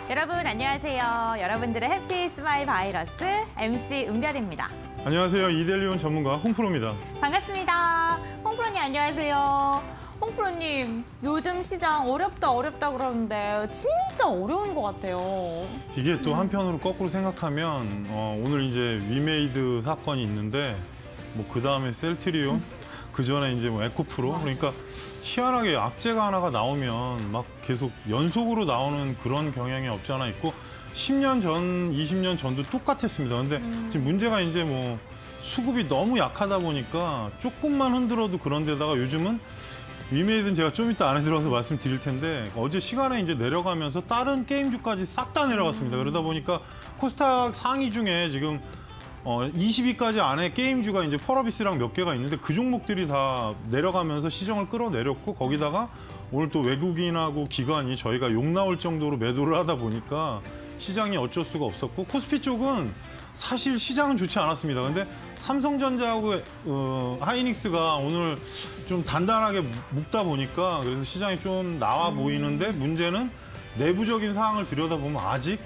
여러분 안녕하세요. 여러분들의 해피 스마일 바이러스 MC 은별입니다. 안녕하세요. 이델리온 전문가 홍프로입니다. 반갑습니다. 홍프로님 안녕하세요. 홍프로님 요즘 시장 어렵다 그러는데 진짜 어려운 것 같아요. 이게 또 한편으로 거꾸로 생각하면 오늘 이제 위메이드 사건이 있는데 뭐 그 다음에 셀트리온 그 전에 이제 뭐 에코프로 그러니까 희한하게 악재가 하나가 나오면 막 계속 연속으로 나오는 그런 경향이 없지 않아 있고 10년 전, 20년 전도 똑같았습니다. 근데 지금 문제가 이제 뭐 수급이 너무 약하다 보니까 조금만 흔들어도 그런 데다가 요즘은 위메이드는 제가 좀 이따 안에 들어가서 말씀드릴 텐데 어제 시간에 이제 내려가면서 다른 게임주까지 싹 다 내려갔습니다. 그러다 보니까 코스닥 상위 중에 지금 20위까지 안에 게임주가 이제 펄어비스랑 몇 개가 있는데 그 종목들이 다 내려가면서 시정을 끌어내렸고 거기다가 오늘 또 외국인하고 기관이 저희가 욕 나올 정도로 매도를 하다 보니까 시장이 어쩔 수가 없었고 코스피 쪽은 사실 시장은 좋지 않았습니다. 근데 삼성전자하고 하이닉스가 오늘 좀 단단하게 묶다 보니까 그래서 시장이 좀 나와 보이는데 문제는 내부적인 상황을 들여다보면 아직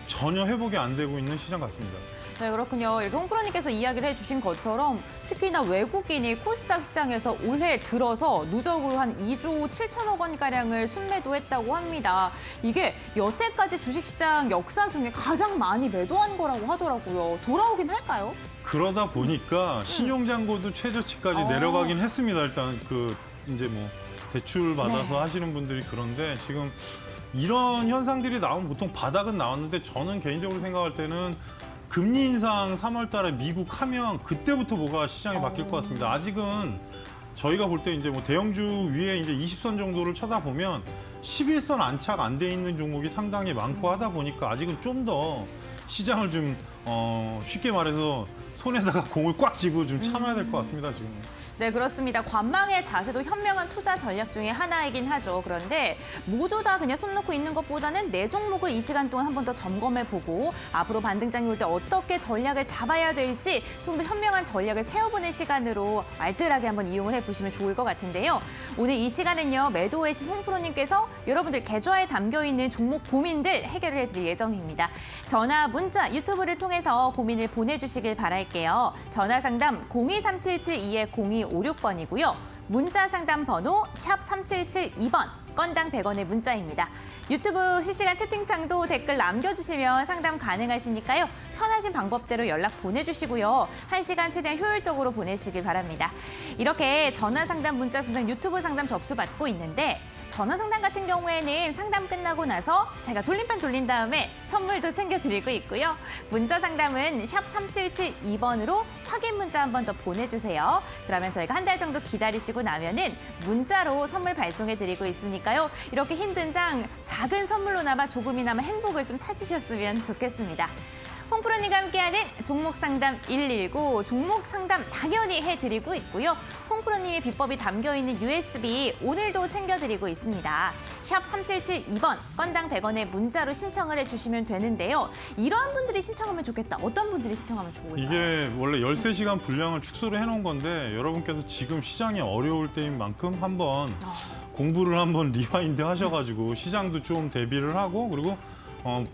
전혀 회복이 안 되고 있는 시장 같습니다. 네, 그렇군요. 이렇게 홍프로님께서 이야기를 해주신 것처럼 특히나 외국인이 코스닥 시장에서 올해 들어서 누적으로 한 2조 7천억 원가량을 순매도했다고 합니다. 이게 여태까지 주식시장 역사 중에 가장 많이 매도한 거라고 하더라고요. 돌아오긴 할까요? 그러다 보니까 신용잔고도 최저치까지 내려가긴 했습니다. 일단 그 이제 뭐 대출 받아서 하시는 분들이 그런데 지금 이런 현상들이 나오면 보통 바닥은 나왔는데 저는 개인적으로 생각할 때는 금리 인상 3월 달에 미국 하면 그때부터 뭐가 시장이 바뀔 것 같습니다. 아직은 저희가 볼 때 이제 뭐 대형주 위에 이제 20선 정도를 쳐다보면 11선 안착 안 돼 있는 종목이 상당히 많고 하다 보니까 아직은 좀 더 시장을 좀 쉽게 말해서 손에다가 공을 꽉 쥐고 좀 참아야 될 것 같습니다, 지금. 네, 그렇습니다. 관망의 자세도 현명한 투자 전략 중에 하나이긴 하죠. 그런데 모두 다 그냥 손 놓고 있는 것보다는 내 종목을 이 시간 동안 한 번 더 점검해보고 앞으로 반등장이 올 때 어떻게 전략을 잡아야 될지 좀 더 현명한 전략을 세워보는 시간으로 알뜰하게 한번 이용을 해보시면 좋을 것 같은데요. 오늘 이 시간은요, 매도해신 홍프로님께서 여러분들 계좌에 담겨있는 종목 고민들 해결을 해드릴 예정입니다. 전화, 문자, 유튜브를 통해서 고민을 보내주시길 바랄게요. 전화 상담 02377-2-0256번이고요. 문자 상담 번호 샵 3772번, 건당 100원의 문자입니다. 유튜브 실시간 채팅창도 댓글 남겨주시면 상담 가능하시니까요. 편하신 방법대로 연락 보내주시고요. 1시간 최대한 효율적으로 보내시길 바랍니다. 이렇게 전화 상담, 문자 상담, 유튜브 상담 접수받고 있는데 전화 상담 같은 경우에는 상담 끝나고 나서 제가 돌림판 돌린 다음에 선물도 챙겨드리고 있고요. 문자 상담은 샵 3772번으로 확인 문자 한 번 더 보내주세요. 그러면 저희가 한 달 정도 기다리시고 나면은 문자로 선물 발송해드리고 있으니까요. 이렇게 힘든 장 작은 선물로나마 조금이나마 행복을 좀 찾으셨으면 좋겠습니다. 홍프로님과 함께하는 종목 상담 119, 종목 상담 당연히 해드리고 있고요. 홍프로님의 비법이 담겨있는 USB 오늘도 챙겨드리고 있습니다. 샵 3772번, 건당 100원의 문자로 신청을 해주시면 되는데요. 이러한 분들이 신청하면 좋겠다. 어떤 분들이 신청하면 좋을까요? 이게 원래 13시간 분량을 축소를 해놓은 건데 여러분께서 지금 시장이 어려울 때인 만큼 한번 공부를 한번 리와인드 하셔가지고 시장도 좀 대비를 하고 그리고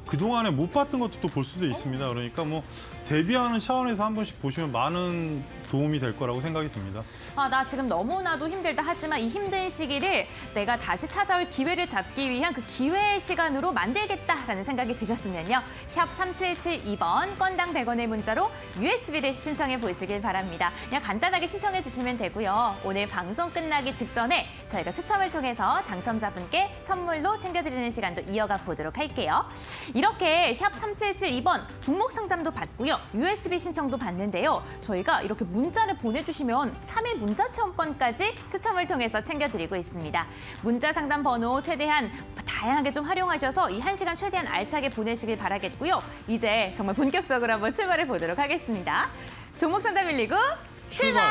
그동안에 못 봤던 것도 또 볼 수도 있습니다. 그러니까 뭐 대비하는 차원에서 한 번씩 보시면 많은 도움이 될 거라고 생각이 듭니다. 나 지금 너무나도 힘들다 하지만 이 힘든 시기를 내가 다시 찾아올 기회를 잡기 위한 그 기회의 시간으로 만들겠다라는 생각이 드셨으면요. 샵 3772번, 건당 100원의 문자로 USB를 신청해 보시길 바랍니다. 그냥 간단하게 신청해 주시면 되고요. 오늘 방송 끝나기 직전에 저희가 추첨을 통해서 당첨자분께 선물로 챙겨드리는 시간도 이어가 보도록 할게요. 이렇게 샵 3772번 종목 상담도 받고요. USB 신청도 받는데요. 저희가 이렇게 문자를 보내주시면 3일 문자 체험권까지 추첨을 통해서 챙겨드리고 있습니다. 문자 상담 번호 최대한 다양하게 좀 활용하셔서 이 1시간 최대한 알차게 보내시길 바라겠고요. 이제 정말 본격적으로 한번 출발해 보도록 하겠습니다. 종목 상담 119 출발!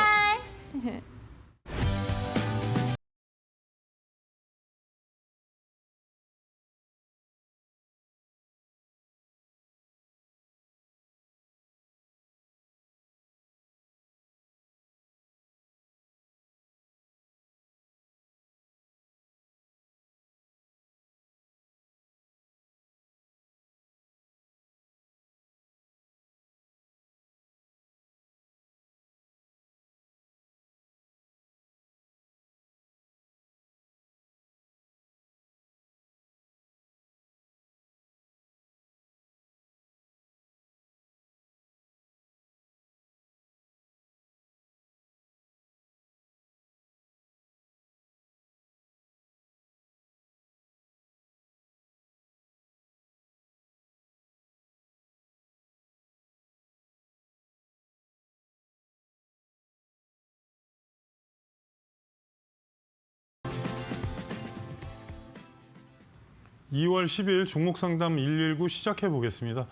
2월 10일 종목 상담 119 시작해 보겠습니다.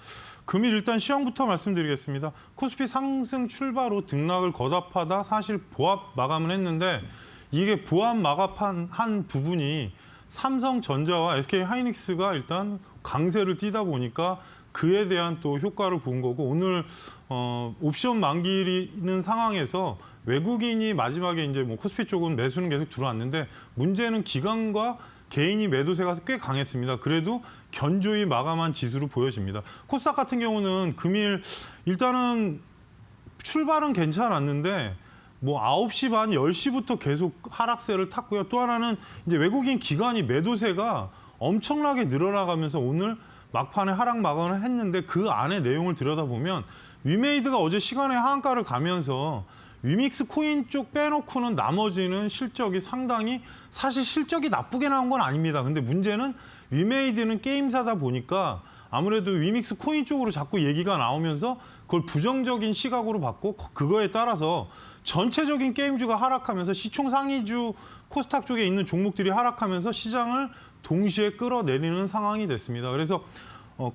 금일 일단 시황부터 말씀드리겠습니다. 코스피 상승 출발 후 등락을 거듭하다 사실 보합 마감을 했는데 이게 보합 마감한 한 부분이 삼성전자와 SK하이닉스가 일단 강세를 띠다 보니까 그에 대한 또 효과를 본 거고 오늘 옵션 만기는 상황에서 외국인이 마지막에 이제 뭐 코스피 쪽은 매수는 계속 들어왔는데 문제는 기관과 개인이 매도세가 꽤 강했습니다. 그래도 견조히 마감한 지수로 보여집니다. 코스닥 같은 경우는 금일 일단은 출발은 괜찮았는데 뭐 9시 반, 10시부터 계속 하락세를 탔고요. 또 하나는 이제 외국인 기관이 매도세가 엄청나게 늘어나가면서 오늘 막판에 하락 마감을 했는데 그 안에 내용을 들여다보면 위메이드가 어제 시간의 하한가를 가면서 위믹스 코인 쪽 빼놓고는 나머지는 실적이 상당히 사실 실적이 나쁘게 나온 건 아닙니다. 근데 문제는 위메이드는 게임사다 보니까 아무래도 위믹스 코인 쪽으로 자꾸 얘기가 나오면서 그걸 부정적인 시각으로 봤고 그거에 따라서 전체적인 게임주가 하락하면서 시총 상위주 코스닥 쪽에 있는 종목들이 하락하면서 시장을 동시에 끌어내리는 상황이 됐습니다. 그래서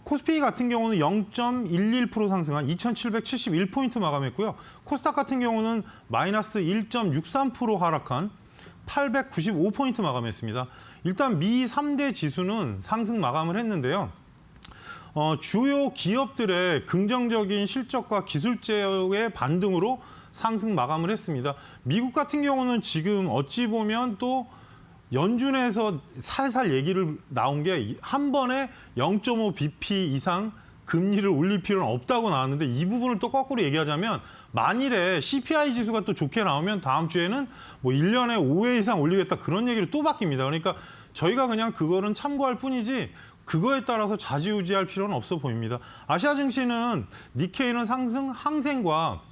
코스피 같은 경우는 0.11% 상승한 2,771포인트 마감했고요. 코스닥 같은 경우는 마이너스 1.63% 하락한 895포인트 마감했습니다. 일단 미 3대 지수는 상승 마감을 했는데요. 주요 기업들의 긍정적인 실적과 기술제의 반등으로 상승 마감을 했습니다. 미국 같은 경우는 지금 어찌 보면 또 연준에서 살살 얘기를 나온 게 한 번에 0.5 bp 이상 금리를 올릴 필요는 없다고 나왔는데 이 부분을 또 거꾸로 얘기하자면 만일에 CPI 지수가 또 좋게 나오면 다음 주에는 뭐 1년에 5회 이상 올리겠다 그런 얘기로 또 바뀝니다. 그러니까 저희가 그냥 그거는 참고할 뿐이지 그거에 따라서 좌지우지할 필요는 없어 보입니다. 아시아 증시는 니케이는 상승, 항생과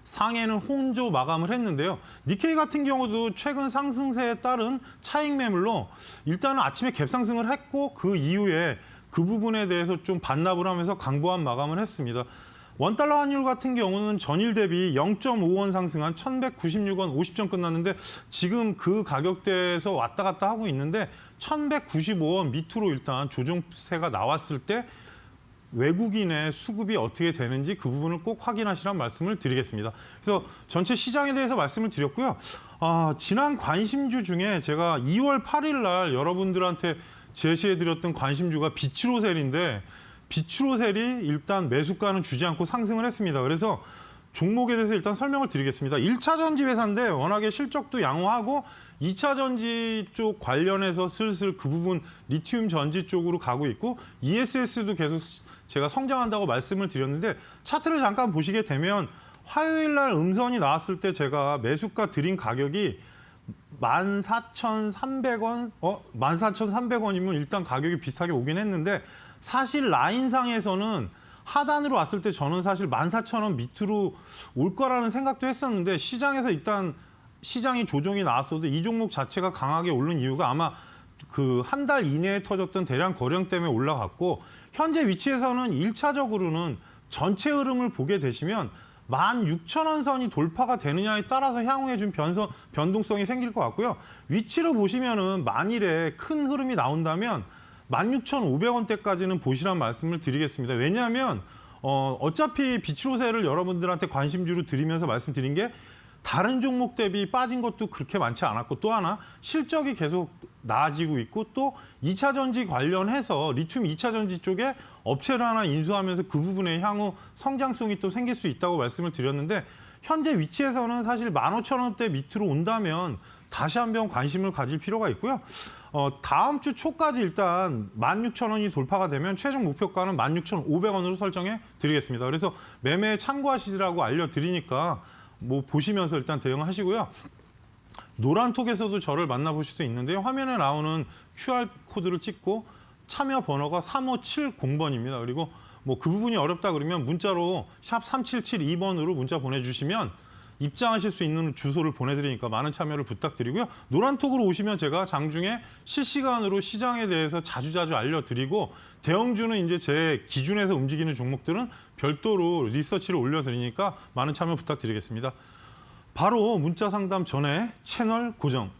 상해는 혼조 마감을 했는데요. 니케이 같은 경우도 최근 상승세에 따른 차익 매물로 일단은 아침에 갭상승을 했고 그 이후에 그 부분에 대해서 좀 반납을 하면서 강보한 마감을 했습니다. 원달러 환율 같은 경우는 전일 대비 0.5원 상승한 1,196원 50전 끝났는데 지금 그 가격대에서 왔다 갔다 하고 있는데 1,195원 밑으로 일단 조정세가 나왔을 때 외국인의 수급이 어떻게 되는지 그 부분을 꼭 확인하시라는 말씀을 드리겠습니다. 그래서 전체 시장에 대해서 말씀을 드렸고요. 지난 관심주 중에 제가 2월 8일 날 여러분들한테 제시해드렸던 관심주가 비츠로셀인데 비츠로셀이 일단 매수가는 주지 않고 상승을 했습니다. 그래서 종목에 대해서 일단 설명을 드리겠습니다. 1차 전지 회사인데 워낙에 실적도 양호하고 2차 전지 쪽 관련해서 슬슬 그 부분 리튬 전지 쪽으로 가고 있고 ESS도 계속 제가 성장한다고 말씀을 드렸는데 차트를 잠깐 보시게 되면 화요일 날 음선이 나왔을 때 제가 매수가 드린 가격이 14,300원, 14,300원이면 일단 가격이 비슷하게 오긴 했는데 사실 라인상에서는 하단으로 왔을 때 저는 사실 14,000원 밑으로 올 거라는 생각도 했었는데 시장에서 일단 시장이 조정이 나왔어도 이 종목 자체가 강하게 오른 이유가 아마 그 한 달 이내에 터졌던 대량 거래량 때문에 올라갔고 현재 위치에서는 1차적으로는 전체 흐름을 보게 되시면 16,000원 선이 돌파가 되느냐에 따라서 향후에 좀 변동성이 생길 것 같고요. 위치로 보시면은 만일에 큰 흐름이 나온다면 16,500원대까지는 보시란 말씀을 드리겠습니다. 왜냐하면 어차피 비츠로셀을 여러분들한테 관심주로 드리면서 말씀드린 게 다른 종목 대비 빠진 것도 그렇게 많지 않았고 또 하나 실적이 계속 나아지고 있고 또 2차 전지 관련해서 리튬 2차 전지 쪽에 업체를 하나 인수하면서 그 부분에 향후 성장성이 또 생길 수 있다고 말씀을 드렸는데 현재 위치에서는 사실 15,000원대 밑으로 온다면 다시 한번 관심을 가질 필요가 있고요. 다음 주 초까지 일단 16,000원이 돌파가 되면 최종 목표가는 16,500원으로 설정해 드리겠습니다. 그래서 매매에 참고하시라고 알려드리니까 뭐 보시면서 일단 대응하시고요. 노란톡에서도 저를 만나보실 수 있는데요. 화면에 나오는 QR코드를 찍고 참여 번호가 3570번입니다. 그리고 뭐 그 부분이 어렵다 그러면 문자로 샵 3772번으로 문자 보내주시면 입장하실 수 있는 주소를 보내드리니까 많은 참여를 부탁드리고요. 노란톡으로 오시면 제가 장중에 실시간으로 시장에 대해서 자주자주 알려드리고 대형주는 이제 제 기준에서 움직이는 종목들은 별도로 리서치를 올려드리니까 많은 참여 부탁드리겠습니다. 바로 문자 상담 전에 채널 고정.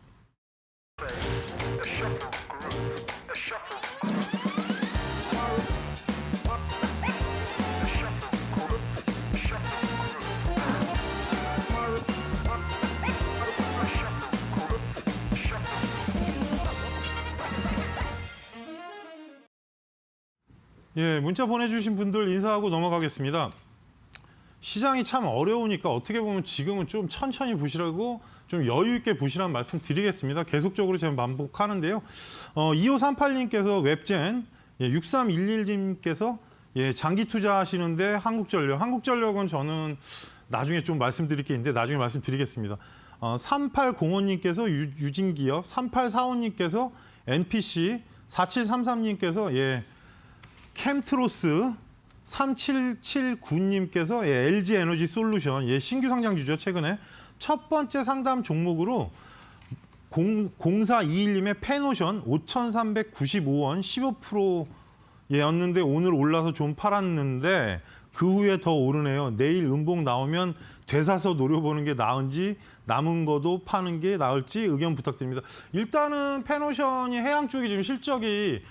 예, 문자 보내주신 분들 인사하고 넘어가겠습니다. 시장이 참 어려우니까 어떻게 보면 지금은 좀 천천히 보시라고 좀 여유 있게 보시라는 말씀 드리겠습니다. 계속적으로 제가 반복하는데요. 2538님께서 웹젠, 6311님께서 장기 투자하시는데 한국전력은 저는 나중에 좀 말씀드릴 게 있는데 나중에 말씀드리겠습니다. 3805님께서 유진기업, 3845님께서 NPC, 4733님께서 캠트로스, 3779님께서 LG 에너지 솔루션, 신규 상장주죠. 최근에 첫 번째 상담 종목으로 0421님의 페노션 5,395원 15%였는데 오늘 올라서 좀 팔았는데 그 후에 더 오르네요. 내일 음봉 나오면 되사서 노려보는 게 나은지 남은 거도 파는 게 나을지 의견 부탁드립니다. 일단은 페노션이 해양 쪽이 지금 실적이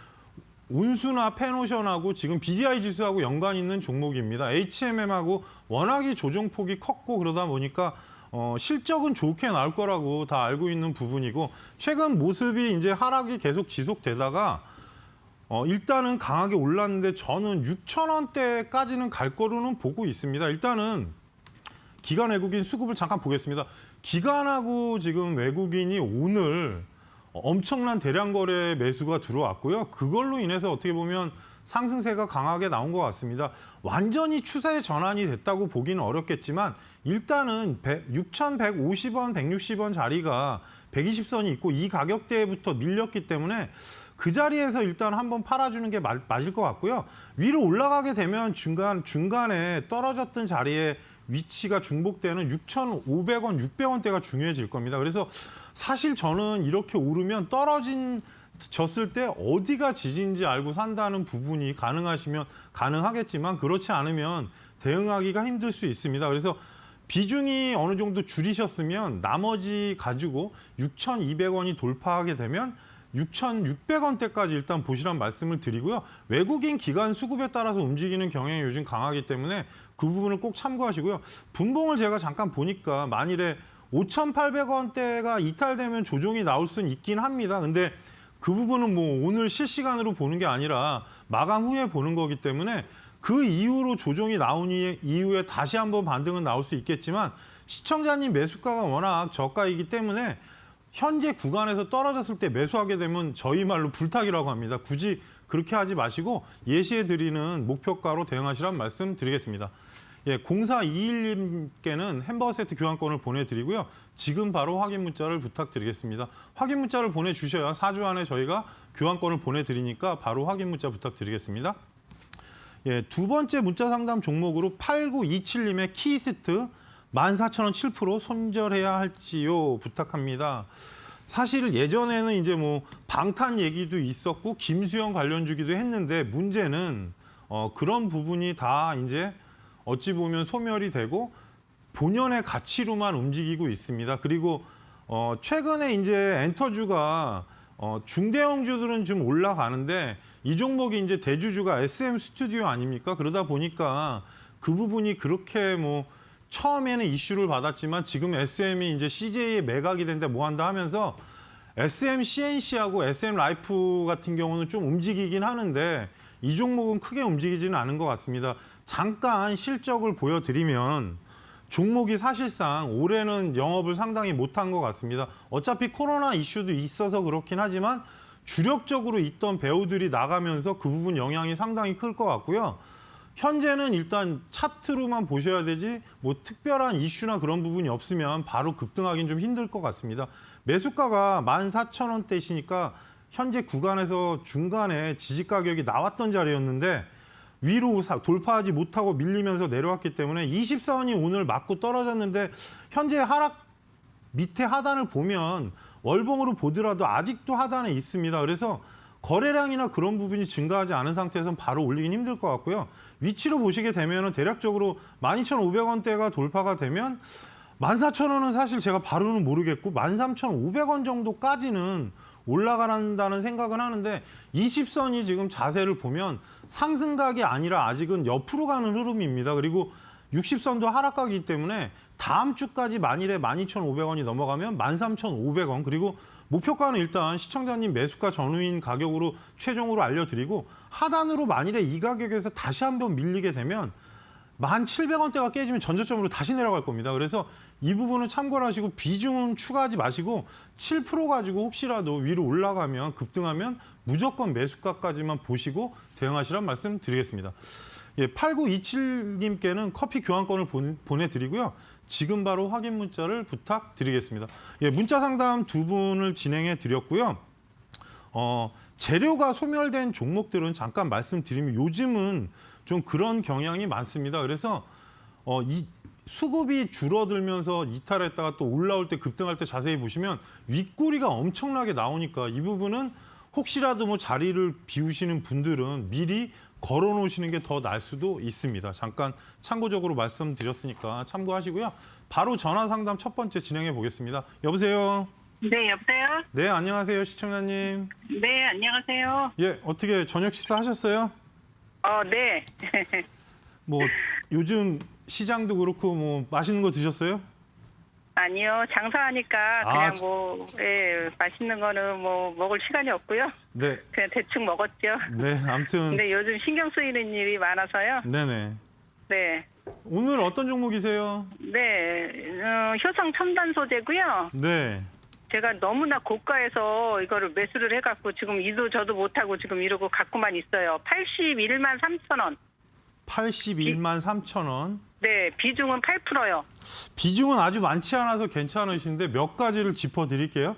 운수나 페노션하고 지금 BDI 지수하고 연관 있는 종목입니다. HMM하고 워낙에 조정폭이 컸고 그러다 보니까 실적은 좋게 나올 거라고 다 알고 있는 부분이고 최근 모습이 이제 하락이 계속 지속되다가 일단은 강하게 올랐는데 저는 6,000원대까지는 갈 거로는 보고 있습니다. 일단은 기관 외국인 수급을 잠깐 보겠습니다. 기관하고 지금 외국인이 오늘 엄청난 대량 거래 매수가 들어왔고요. 그걸로 인해서 어떻게 보면 상승세가 강하게 나온 것 같습니다. 완전히 추세 전환이 됐다고 보기는 어렵겠지만 일단은 6,150원, 160원 자리가 120선이 있고 이 가격대부터 밀렸기 때문에 그 자리에서 일단 한번 팔아주는 게 맞을 것 같고요. 위로 올라가게 되면 중간에 떨어졌던 자리에 위치가 중복되는 6,500원, 600원대가 중요해질 겁니다. 그래서 사실 저는 이렇게 오르면 졌을 때 어디가 지진지 알고 산다는 부분이 가능하시면 가능하겠지만 그렇지 않으면 대응하기가 힘들 수 있습니다. 그래서 비중이 어느 정도 줄이셨으면 나머지 가지고 6,200원이 돌파하게 되면 6,600원대까지 일단 보시란 말씀을 드리고요. 외국인 기관 수급에 따라서 움직이는 경향이 요즘 강하기 때문에 그 부분을 꼭 참고하시고요. 분봉을 제가 잠깐 보니까 만일에 5,800원대가 이탈되면 조정이 나올 수는 있긴 합니다. 근데 그 부분은 뭐 오늘 실시간으로 보는 게 아니라 마감 후에 보는 거기 때문에 그 이후로 조정이 나온 이후에 다시 한번 반등은 나올 수 있겠지만 시청자님 매수가가 워낙 저가이기 때문에 현재 구간에서 떨어졌을 때 매수하게 되면 저희 말로 불타기라고 합니다. 굳이 그렇게 하지 마시고 예시해드리는 목표가로 대응하시란 말씀 드리겠습니다. 0421님께는 햄버거 세트 교환권을 보내드리고요. 지금 바로 확인 문자를 부탁드리겠습니다. 확인 문자를 보내주셔야 4주 안에 저희가 교환권을 보내드리니까 바로 확인 문자 부탁드리겠습니다. 두 번째 문자 상담 종목으로 8927님의 키스트 14,000원 7% 손절해야 할지요 부탁합니다. 사실 예전에는 이제 뭐 방탄 얘기도 있었고 김수영 관련주기도 했는데 문제는 그런 부분이 다 이제 어찌 보면 소멸이 되고 본연의 가치로만 움직이고 있습니다. 그리고 최근에 이제 엔터주가 중대형주들은 좀 올라가는데 이 종목이 이제 대주주가 SM 스튜디오 아닙니까? 그러다 보니까 그 부분이 그렇게 뭐 처음에는 이슈를 받았지만 지금 SM이 이제 CJ에 매각이 된다 뭐 한다 하면서 SM CNC하고 SM 라이프 같은 경우는 좀 움직이긴 하는데 이 종목은 크게 움직이지는 않은 것 같습니다. 잠깐 실적을 보여드리면 종목이 사실상 올해는 영업을 상당히 못한 것 같습니다. 어차피 코로나 이슈도 있어서 그렇긴 하지만 주력적으로 있던 배우들이 나가면서 그 부분 영향이 상당히 클 것 같고요. 현재는 일단 차트로만 보셔야 되지 뭐 특별한 이슈나 그런 부분이 없으면 바로 급등하기는 좀 힘들 것 같습니다. 매수가가 14,000원대시니까 현재 구간에서 중간에 지지 가격이 나왔던 자리였는데 위로 돌파하지 못하고 밀리면서 내려왔기 때문에 24원이 오늘 맞고 떨어졌는데 현재 하락 밑에 하단을 보면 월봉으로 보더라도 아직도 하단에 있습니다. 그래서 거래량이나 그런 부분이 증가하지 않은 상태에서는 바로 올리긴 힘들 것 같고요. 위치로 보시게 되면 대략적으로 12,500원대가 돌파가 되면 14,000원은 사실 제가 바로는 모르겠고 13,500원 정도까지는 올라간다는 생각은 하는데 20선이 지금 자세를 보면 상승각이 아니라 아직은 옆으로 가는 흐름입니다. 그리고 60선도 하락가기 때문에 다음 주까지 만일에 12,500원이 넘어가면 13,500원 그리고 목표가는 일단 시청자님 매수가 전후인 가격으로 최종으로 알려드리고 하단으로 만일에 이 가격에서 다시 한번 밀리게 되면 1,700원대가 깨지면 전저점으로 다시 내려갈 겁니다. 그래서 이 부분은 참고를 하시고 비중은 추가하지 마시고 7% 가지고 혹시라도 위로 올라가면 급등하면 무조건 매수가까지만 보시고 대응하시란 말씀 드리겠습니다. 예, 8927님께는 커피 교환권을 보내드리고요. 지금 바로 확인 문자를 부탁드리겠습니다. 예, 문자 상담 두 분을 진행해 드렸고요. 재료가 소멸된 종목들은 잠깐 말씀드리면 요즘은 좀 그런 경향이 많습니다. 그래서 이 수급이 줄어들면서 이탈했다가 또 올라올 때 급등할 때 자세히 보시면 윗꼬리가 엄청나게 나오니까 이 부분은 혹시라도 뭐 자리를 비우시는 분들은 미리 걸어 놓으시는 게 더 나을 수도 있습니다. 잠깐 참고적으로 말씀드렸으니까 참고하시고요. 바로 전화 상담 첫 번째 진행해 보겠습니다. 여보세요? 네, 여보세요? 네, 안녕하세요, 시청자님. 네, 안녕하세요. 예, 어떻게 저녁 식사 하셨어요? 네. 뭐 요즘 시장도 그렇고 뭐 맛있는 거 드셨어요? 아니요, 장사하니까 아, 그냥 예, 맛있는 거는 뭐 먹을 시간이 없고요. 네, 그냥 대충 먹었죠. 네, 아무튼 근데 요즘 신경 쓰이는 일이 많아서요. 네네. 네. 오늘 어떤 종목이세요? 네, 효성 첨단 소재고요. 네, 제가 너무나 고가에서 이거를 매수를 해갖고 지금 이도 저도 못하고 지금 이러고 갖고만 있어요. 81만 3천 원. 81만 3천 원. 네, 비중은 8%요. 비중은 아주 많지 않아서 괜찮으신데 몇 가지를 짚어드릴게요.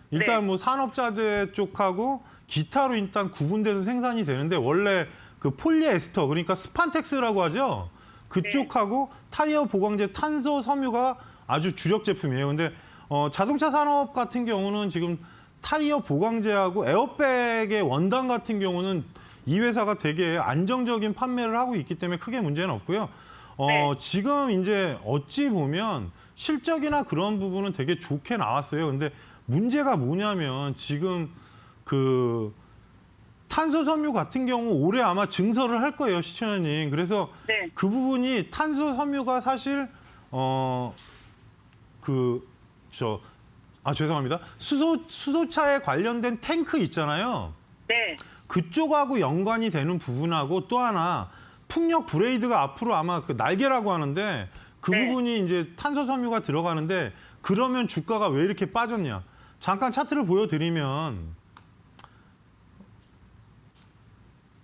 일단 네. 뭐 산업자재 쪽하고 기타로 일단 구분돼서 생산이 되는데 원래 그 폴리에스터 그러니까 스판텍스라고 하죠. 그쪽하고 타이어 보강제 탄소 섬유가 아주 주력 제품이에요. 근데 자동차 산업 같은 경우는 지금 타이어 보강제하고 에어백의 원단 같은 경우는 이 회사가 되게 안정적인 판매를 하고 있기 때문에 크게 문제는 없고요. 네. 지금 이제 어찌 보면 실적이나 그런 부분은 되게 좋게 나왔어요. 근데 문제가 뭐냐면 지금 그 탄소 섬유 같은 경우 올해 아마 증설을 할 거예요, 시청자님. 그래서 네. 그 부분이 탄소 섬유가 사실 죄송합니다. 수소차에 관련된 탱크 있잖아요. 네. 그쪽하고 연관이 되는 부분하고 또 하나 풍력 브레이드가 앞으로 아마 그 날개라고 하는데 그 네. 부분이 이제 탄소 섬유가 들어가는데 그러면 주가가 왜 이렇게 빠졌냐? 잠깐 차트를 보여드리면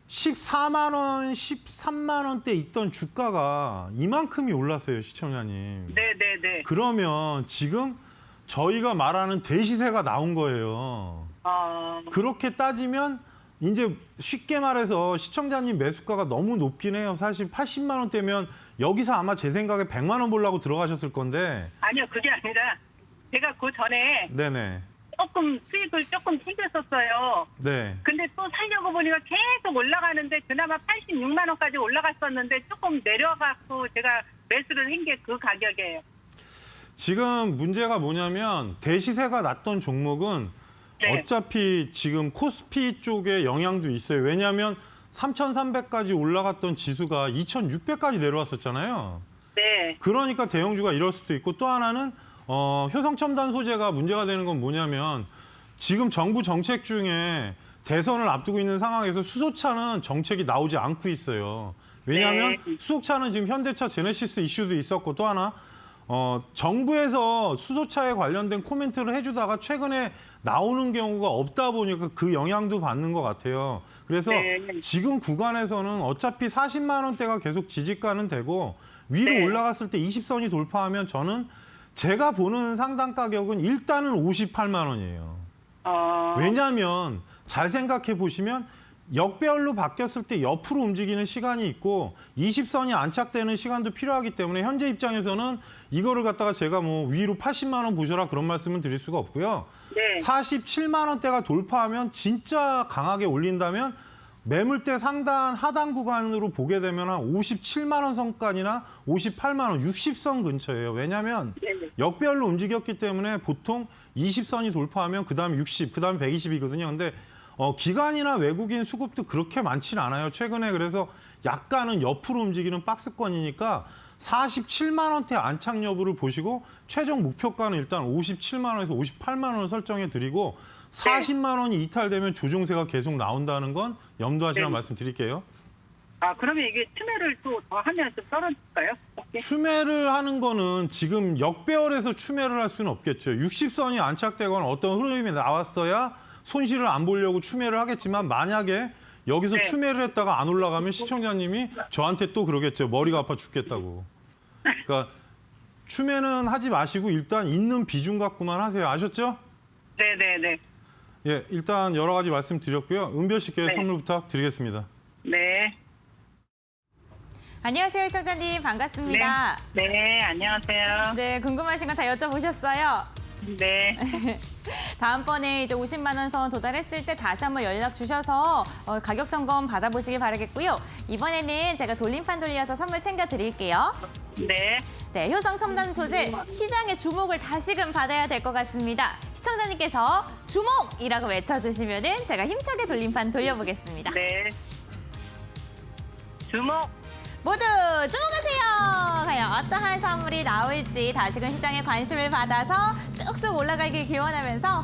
14만 원, 13만 원대 있던 주가가 이만큼이 올랐어요, 시청자님. 네, 네, 네. 그러면 지금 저희가 말하는 대시세가 나온 거예요. 그렇게 따지면 이제 쉽게 말해서 시청자님 매수가가 너무 높긴 해요. 사실 80만 원대면 여기서 아마 제 생각에 100만 원 보려고 들어가셨을 건데. 아니요, 그게 아니라 제가 그 전에 네네. 조금 수익을 조금 챙겼었어요. 네. 근데 또 살려고 보니까 계속 올라가는데 그나마 86만 원까지 올라갔었는데 조금 내려가고 제가 매수를 한 게 그 가격이에요. 지금 문제가 뭐냐면 대시세가 났던 종목은 네. 어차피 지금 코스피 쪽에 영향도 있어요. 왜냐하면 3,300까지 올라갔던 지수가 2,600까지 내려왔었잖아요. 네. 그러니까 대형주가 이럴 수도 있고 또 하나는 효성첨단 소재가 문제가 되는 건 뭐냐면 지금 정부 정책 중에 대선을 앞두고 있는 상황에서 수소차는 정책이 나오지 않고 있어요. 왜냐하면 네. 수소차는 지금 현대차 제네시스 이슈도 있었고 또 하나 정부에서 수소차에 관련된 코멘트를 해주다가 최근에 나오는 경우가 없다 보니까 그 영향도 받는 것 같아요. 그래서 네. 지금 구간에서는 어차피 40만 원대가 계속 지지가는 되고 위로 네. 올라갔을 때 20선이 돌파하면 저는 제가 보는 상당 가격은 일단은 58만 원이에요. 왜냐하면 잘 생각해 보시면 역배열로 바뀌었을 때 옆으로 움직이는 시간이 있고 20선이 안착되는 시간도 필요하기 때문에 현재 입장에서는 이거를 갖다가 제가 뭐 위로 80만 원 보셔라 그런 말씀은 드릴 수가 없고요. 네. 47만 원대가 돌파하면 진짜 강하게 올린다면 매물대 상단 하단 구간으로 보게 되면 한 57만 원 선까지나 58만 원, 60선 근처예요. 왜냐하면 네네. 역배열로 움직였기 때문에 보통 20선이 돌파하면 그다음 60, 그다음 120이거든요. 근데 기관이나 외국인 수급도 그렇게 많지는 않아요. 최근에 그래서 약간은 옆으로 움직이는 박스권이니까 47만 원대 안착 여부를 보시고 최종 목표가는 일단 57만 원에서 58만 원을 설정해 드리고 40만 원이 이탈되면 조종세가 계속 나온다는 건 염두하시라는 네. 말씀 드릴게요. 아, 그러면 이게 추매를 또 더 하면 좀 떨어질까요? 어떻게? 추매를 하는 거는 지금 역배열에서 추매를 할 수는 없겠죠. 60선이 안착되거나 어떤 흐름이 나왔어야 손실을 안 보려고 추매를 하겠지만 만약에 여기서 네. 추매를 했다가 안 올라가면 시청자님이 저한테 또 그러겠죠. 머리가 아파 죽겠다고. 그러니까 추매는 하지 마시고 일단 있는 비중 갖고만 하세요. 아셨죠? 네네네. 예, 일단 여러 가지 말씀드렸고요. 은별 씨께 네. 선물 부탁드리겠습니다. 네. 안녕하세요, 시청자님. 반갑습니다. 네, 안녕하세요. 네, 궁금하신 거 다 여쭤보셨어요? 네. 다음번에 이제 50만 원 선 도달했을 때 다시 한번 연락 주셔서 가격 점검 받아보시길 바라겠고요. 이번에는 제가 돌림판 돌려서 선물 챙겨 드릴게요. 네. 네, 효성 첨단 소재 시장의 주목을 다시금 받아야 될 것 같습니다. 시청자님께서 주목이라고 외쳐주시면은 제가 힘차게 돌림판 돌려보겠습니다. 네. 주목. 모두 주목하세요. 과연 어떠한 선물이 나올지 다시금 시장에 관심을 받아서 쑥쑥 올라가길 기원하면서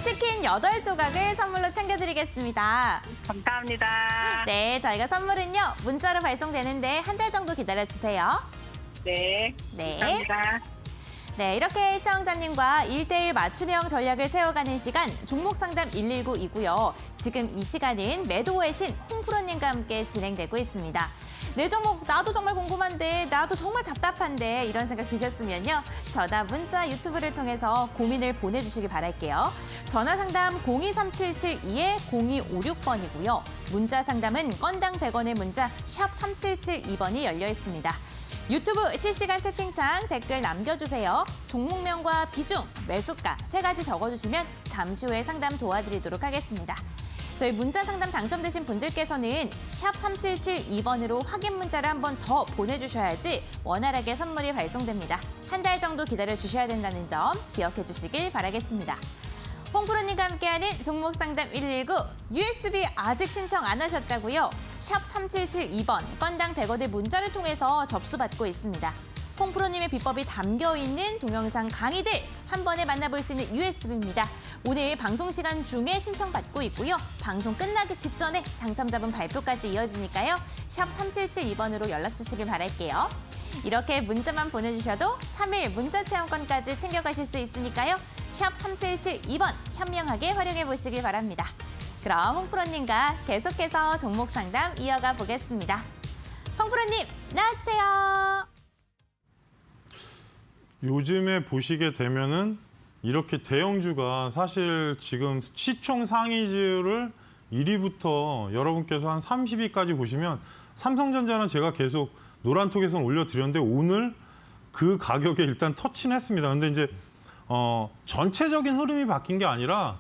치킨 8조각을 선물로 챙겨드리겠습니다. 감사합니다. 네, 저희가 선물은요 문자로 발송되는데 한 달 정도 기다려주세요. 네. 네. 감사합니다. 네, 이렇게 시청자님과 1대1 맞춤형 전략을 세워가는 시간 종목 상담 119이고요. 지금 이 시간은 매도의 신 홍프로님과 함께 진행되고 있습니다. 내 종목 나도 정말 궁금한데 나도 정말 답답한데 이런 생각 드셨으면요. 전화, 문자, 유튜브를 통해서 고민을 보내주시기 바랄게요. 전화 상담 023772-0256번이고요. 문자 상담은 건당 100원의 문자 샵 3772번이 열려 있습니다. 유튜브 실시간 채팅창 댓글 남겨주세요. 종목명과 비중, 매수가 3가지 적어주시면 잠시 후에 상담 도와드리도록 하겠습니다. 저희 문자 상담 당첨되신 분들께서는 샵 3772번으로 확인 문자를 한 번 더 보내주셔야지 원활하게 선물이 발송됩니다. 한 달 정도 기다려주셔야 된다는 점 기억해 주시길 바라겠습니다. 홍프로님과 함께하는 종목 상담 119 USB 아직 신청 안 하셨다고요? 샵 3772번 건당 100원의 문자를 통해서 접수받고 있습니다. 홍프로님의 비법이 담겨있는 동영상 강의들 한 번에 만나볼 수 있는 USB입니다. 오늘 방송 시간 중에 신청받고 있고요. 방송 끝나기 직전에 당첨자분 발표까지 이어지니까요. 샵 3772번으로 연락 주시길 바랄게요. 이렇게 문자만 보내주셔도 3일 문자 체험권까지 챙겨가실 수 있으니까요. 샵 3772번 현명하게 활용해 보시길 바랍니다. 그럼 홍프로님과 계속해서 종목 상담 이어가 보겠습니다. 홍프로님 나와주세요. 요즘에 보시게 되면은 이렇게 대형주가 사실 지금 시총 상위주를 1위부터 여러분께서 한 30위까지 보시면 삼성전자는 제가 계속 노란톡에서 올려드렸는데 오늘 그 가격에 일단 터치는 했습니다. 근데 이제 전체적인 흐름이 바뀐 게 아니라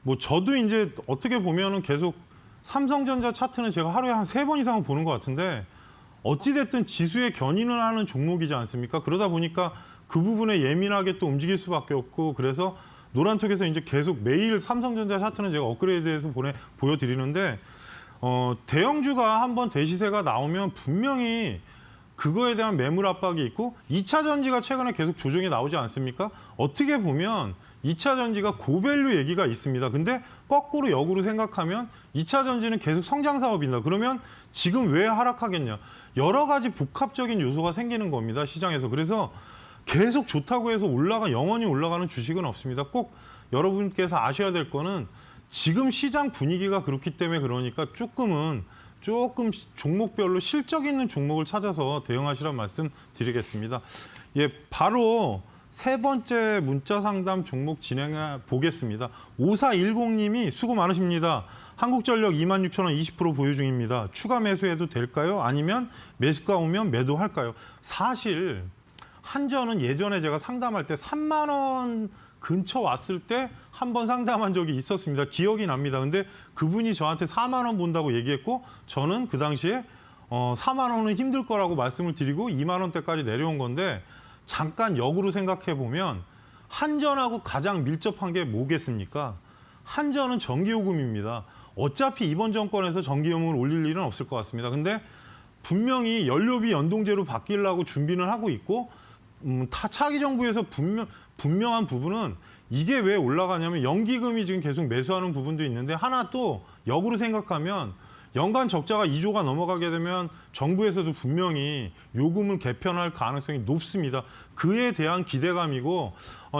뭐 저도 이제 어떻게 보면은 계속 삼성전자 차트는 제가 하루에 한 3번 이상은 보는 것 같은데 어찌됐든 지수에 견인을 하는 종목이지 않습니까? 그러다 보니까 그 부분에 예민하게 또 움직일 수밖에 없고 그래서 노란톡에서 이제 계속 매일 삼성전자 차트는 제가 업그레이드해서 보여드리는데 대형주가 한번 대시세가 나오면 분명히 그거에 대한 매물 압박이 있고 2차 전지가 최근에 계속 조정이 나오지 않습니까? 어떻게 보면 2차 전지가 고밸류 얘기가 있습니다. 근데 거꾸로 역으로 생각하면 2차 전지는 계속 성장 사업이다. 그러면 지금 왜 하락하겠냐? 여러 가지 복합적인 요소가 생기는 겁니다. 시장에서. 그래서 계속 좋다고 해서 영원히 올라가는 주식은 없습니다. 꼭 여러분께서 아셔야 될 거는 지금 시장 분위기가 그렇기 때문에 그러니까 조금 종목별로 실적 있는 종목을 찾아서 대응하시란 말씀 드리겠습니다. 예, 바로 세 번째 문자 상담 종목 진행해 보겠습니다. 5410님이 수고 많으십니다. 한국전력 26,000원 20% 보유 중입니다. 추가 매수해도 될까요? 아니면 매수가 오면 매도할까요? 사실 한전은 예전에 제가 상담할 때 3만 원 근처 왔을 때 한 번 상담한 적이 있었습니다. 기억이 납니다. 근데 그분이 저한테 4만 원 본다고 얘기했고 저는 그 당시에 4만 원은 힘들 거라고 말씀을 드리고 2만 원대까지 내려온 건데 잠깐 역으로 생각해 보면 한전하고 가장 밀접한 게 뭐겠습니까? 한전은 전기요금입니다. 어차피 이번 정권에서 전기요금을 올릴 일은 없을 것 같습니다. 근데 분명히 연료비 연동제로 바뀌려고 준비는 하고 있고 차기 정부에서 분명한 부분은 이게 왜 올라가냐면 연기금이 지금 계속 매수하는 부분도 있는데 하나 또 역으로 생각하면 연간 적자가 2조가 넘어가게 되면 정부에서도 분명히 요금을 개편할 가능성이 높습니다. 그에 대한 기대감이고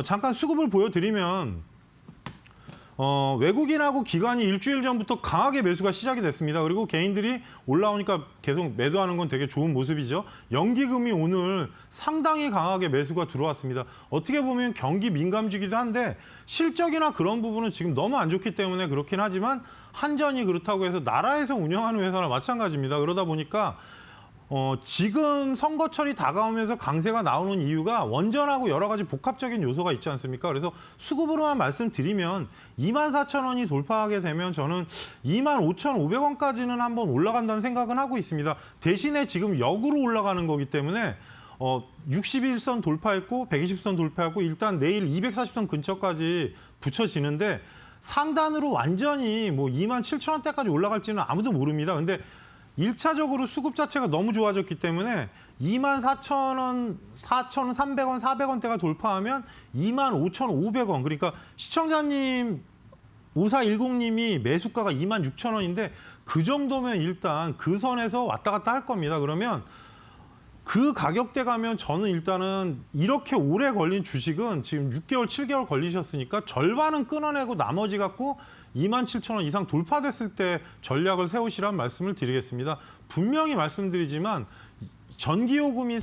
잠깐 수급을 보여드리면 외국인하고 기관이 일주일 전부터 강하게 매수가 시작이 됐습니다. 그리고 개인들이 올라오니까 계속 매도하는 건 되게 좋은 모습이죠. 연기금이 오늘 상당히 강하게 매수가 들어왔습니다. 어떻게 보면 경기 민감주기도 한데 실적이나 그런 부분은 지금 너무 안 좋기 때문에 그렇긴 하지만 한전이 그렇다고 해서 나라에서 운영하는 회사나 마찬가지입니다. 그러다 보니까 지금 선거철이 다가오면서 강세가 나오는 이유가 원전하고 여러 가지 복합적인 요소가 있지 않습니까? 그래서 수급으로만 말씀드리면 24,000원이 돌파하게 되면 저는 25,500원까지는 한번 올라간다는 생각은 하고 있습니다. 대신에 지금 역으로 올라가는 거기 때문에 61선 돌파했고 120선 돌파했고 일단 내일 240선 근처까지 붙여지는데 상단으로 완전히 뭐 27,000원대까지 올라갈지는 아무도 모릅니다. 근데 1차적으로 수급 자체가 너무 좋아졌기 때문에 24,000원, 4,300원, 400원대가 돌파하면 25,500원. 그러니까 시청자님 5410님이 매수가가 26,000원인데 그 정도면 일단 그 선에서 왔다 갔다 할 겁니다. 그러면 그 가격대 가면 저는 일단은 이렇게 오래 걸린 주식은 지금 6개월, 7개월 걸리셨으니까 절반은 끊어내고 나머지 갖고 27,000원 이상 돌파됐을 때 전략을 세우시란 말씀을 드리겠습니다. 분명히 말씀드리지만 전기요금이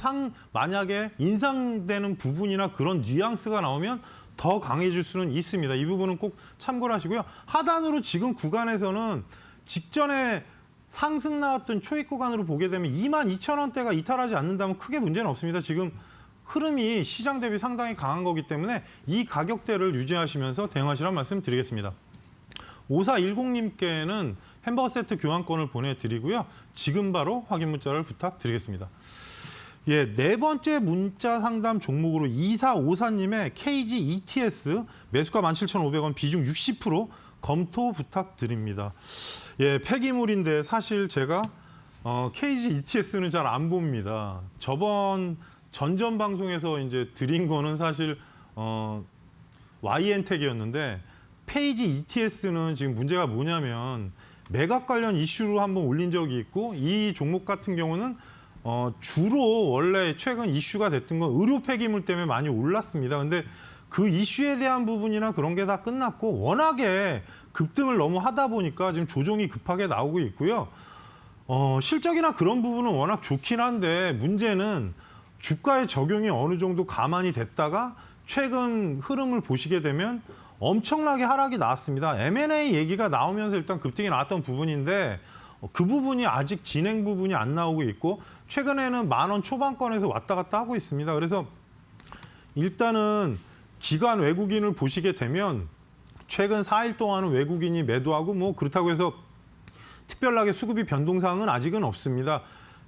만약에 인상되는 부분이나 그런 뉘앙스가 나오면 더 강해질 수는 있습니다. 이 부분은 꼭 참고를 하시고요. 하단으로 지금 구간에서는 직전에 상승 나왔던 초입 구간으로 보게 되면 22,000원대가 이탈하지 않는다면 크게 문제는 없습니다. 지금 흐름이 시장 대비 상당히 강한 거기 때문에 이 가격대를 유지하시면서 대응하시란 말씀 드리겠습니다. 5410님께는 햄버거 세트 교환권을 보내드리고요. 지금 바로 확인 문자를 부탁드리겠습니다. 예, 네 번째 문자 상담 종목으로 2454님의 KG ETS 매수가 17,500원 비중 60% 검토 부탁드립니다. 예, 폐기물인데 사실 제가 KG ETS는 잘 안 봅니다. 전전 방송에서 이제 드린 거는 사실 YN텍이었는데 페이지 ETS는 지금 문제가 뭐냐면 매각 관련 이슈로 한번 올린 적이 있고 이 종목 같은 경우는 주로 원래 최근 이슈가 됐던 건 의료 폐기물 때문에 많이 올랐습니다. 근데 그 이슈에 대한 부분이나 그런 게 다 끝났고 워낙에 급등을 너무 하다 보니까 지금 조정이 급하게 나오고 있고요. 실적이나 그런 부분은 워낙 좋긴 한데 문제는 주가의 적용이 어느 정도 가만히 됐다가 최근 흐름을 보시게 되면 엄청나게 하락이 나왔습니다. M&A 얘기가 나오면서 일단 급등이 나왔던 부분인데 그 부분이 아직 진행 부분이 안 나오고 있고 최근에는 10,000원 초반권에서 왔다 갔다 하고 있습니다. 그래서 일단은 기관 외국인을 보시게 되면 최근 4일 동안은 외국인이 매도하고 뭐 그렇다고 해서 특별하게 수급이 변동사항은 아직은 없습니다.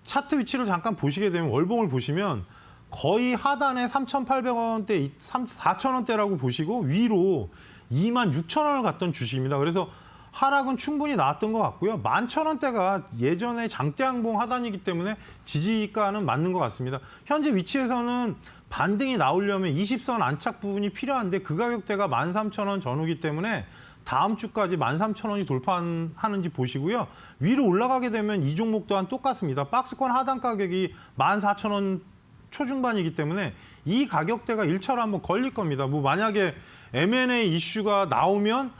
차트 위치를 잠깐 보시게 되면 월봉을 보시면 거의 하단에 3,800원대, 4,000원대라고 보시고 위로 26,000원을 갔던 주식입니다. 그래서 하락은 충분히 나왔던 것 같고요. 11,000원대가 예전에 장대항봉 하단이기 때문에 지지가는 맞는 것 같습니다. 현재 위치에서는 반등이 나오려면 20선 안착 부분이 필요한데 그 가격대가 13,000원 전후기 때문에 다음 주까지 13,000원이 돌파하는지 보시고요. 위로 올라가게 되면 이 종목 또한 똑같습니다. 박스권 하단 가격이 14,000원 초중반이기 때문에 이 가격대가 1차로 한번 걸릴 겁니다. 뭐 만약에 M&A 이슈가 나오면